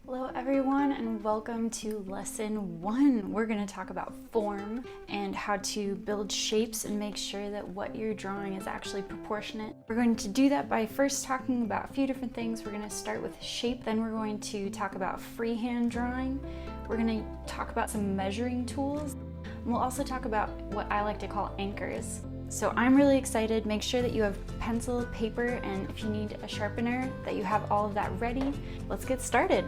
Hello everyone and welcome to lesson 1. We're going to talk about form and how to build shapes and make sure that what you're drawing is actually proportionate. We're going to do that by first talking about a few different things. We're going to start with shape, then we're going to talk about freehand drawing. We're going to talk about some measuring tools. And we'll also talk about what I like to call anchors. So I'm really excited. Make sure that you have pencil, paper, and if you need a sharpener, that you have all of that ready. Let's get started.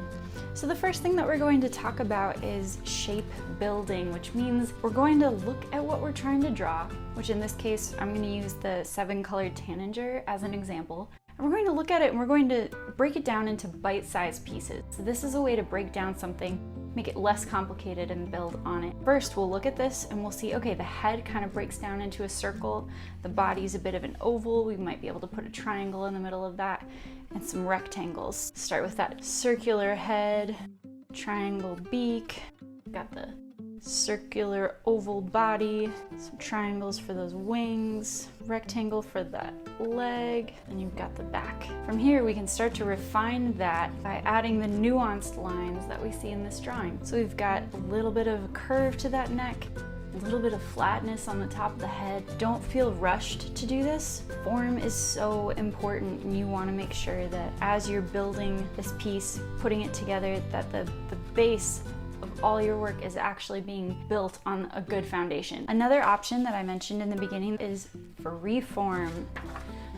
So the first thing that we're going to talk about is shape building, which means we're going to look at what we're trying to draw, which in this case, I'm going to use the 7-colored tanager as an example. And we're going to look at it and we're going to break it down into bite-sized pieces. So this is a way to break down something, make it less complicated and build on it. First, we'll look at this and we'll see, okay, the head kind of breaks down into a circle, the body's a bit of an oval, we might be able to put a triangle in the middle of that, and some rectangles. Start with that circular head, triangle beak, got the circular oval body, some triangles for those wings, rectangle for that leg, and you've got the back. From here we can start to refine that by adding the nuanced lines that we see in this drawing. So we've got a little bit of a curve to that neck, a little bit of flatness on the top of the head. Don't feel rushed to do this. Form is so important and you want to make sure that as you're building this piece, putting it together, that the base of all your work is actually being built on a good foundation. Another option that I mentioned in the beginning is freeform.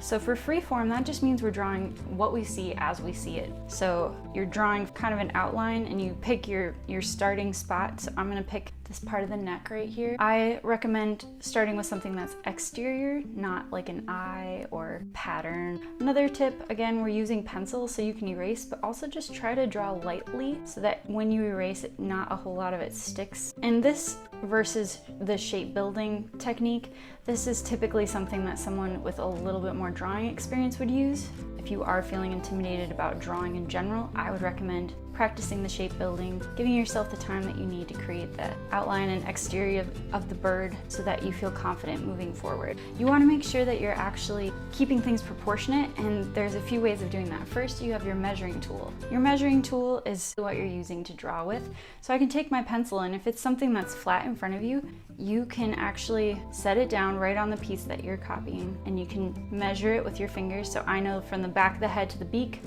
So for freeform, that just means we're drawing what we see as we see it. So you're drawing kind of an outline and you pick your starting spot. So I'm gonna pick this part of the neck right here. I recommend starting with something that's exterior, not like an eye or pattern. Another tip, again, we're using pencil so you can erase, but also just try to draw lightly so that when you erase it, not a whole lot of it sticks. And this versus the shape building technique, this is typically something that someone with a little bit more drawing experience would use. If you are feeling intimidated about drawing in general, I would recommend practicing the shape building, giving yourself the time that you need to create the outline and exterior of the bird so that you feel confident moving forward. You want to make sure that you're actually keeping things proportionate, and there's a few ways of doing that. First, you have your measuring tool. Your measuring tool is what you're using to draw with. So I can take my pencil, and if it's something that's flat in front of you, you can actually set it down right on the piece that you're copying, and you can measure it with your fingers. So I know from the back of the head to the beak,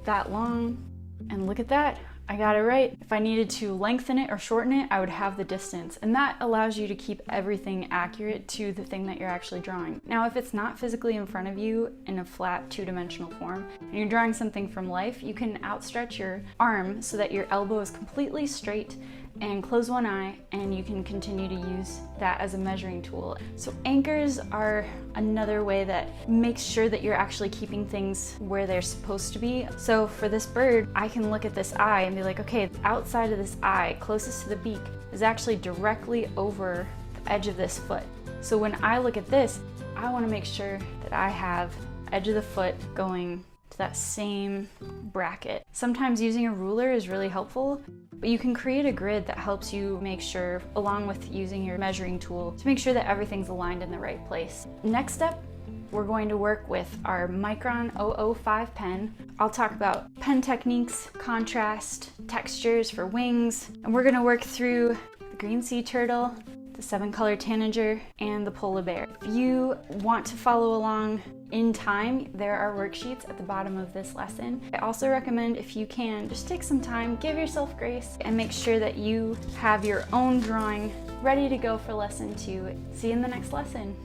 that long. And look at that, I got it right. If I needed to lengthen it or shorten it, I would have the distance. And that allows you to keep everything accurate to the thing that you're actually drawing. Now, if it's not physically in front of you in a flat 2-dimensional form, and you're drawing something from life, you can outstretch your arm so that your elbow is completely straight and close one eye, and you can continue to use that as a measuring tool. So anchors are another way that makes sure that you're actually keeping things where they're supposed to be. So for this bird, I can look at this eye and be like, okay, outside of this eye, closest to the beak, is actually directly over the edge of this foot. So when I look at this, I want to make sure that I have the edge of the foot going to that same bracket. Sometimes using a ruler is really helpful, but you can create a grid that helps you make sure, along with using your measuring tool, to make sure that everything's aligned in the right place. Next up, we're going to work with our Micron 005 pen. I'll talk about pen techniques, contrast, textures for wings, and we're gonna work through the green sea turtle, the 7-color tanager, and the polar bear. If you want to follow along in time, there are worksheets at the bottom of this lesson. I also recommend, if you can, just take some time, give yourself grace, and make sure that you have your own drawing ready to go for lesson 2. See you in the next lesson.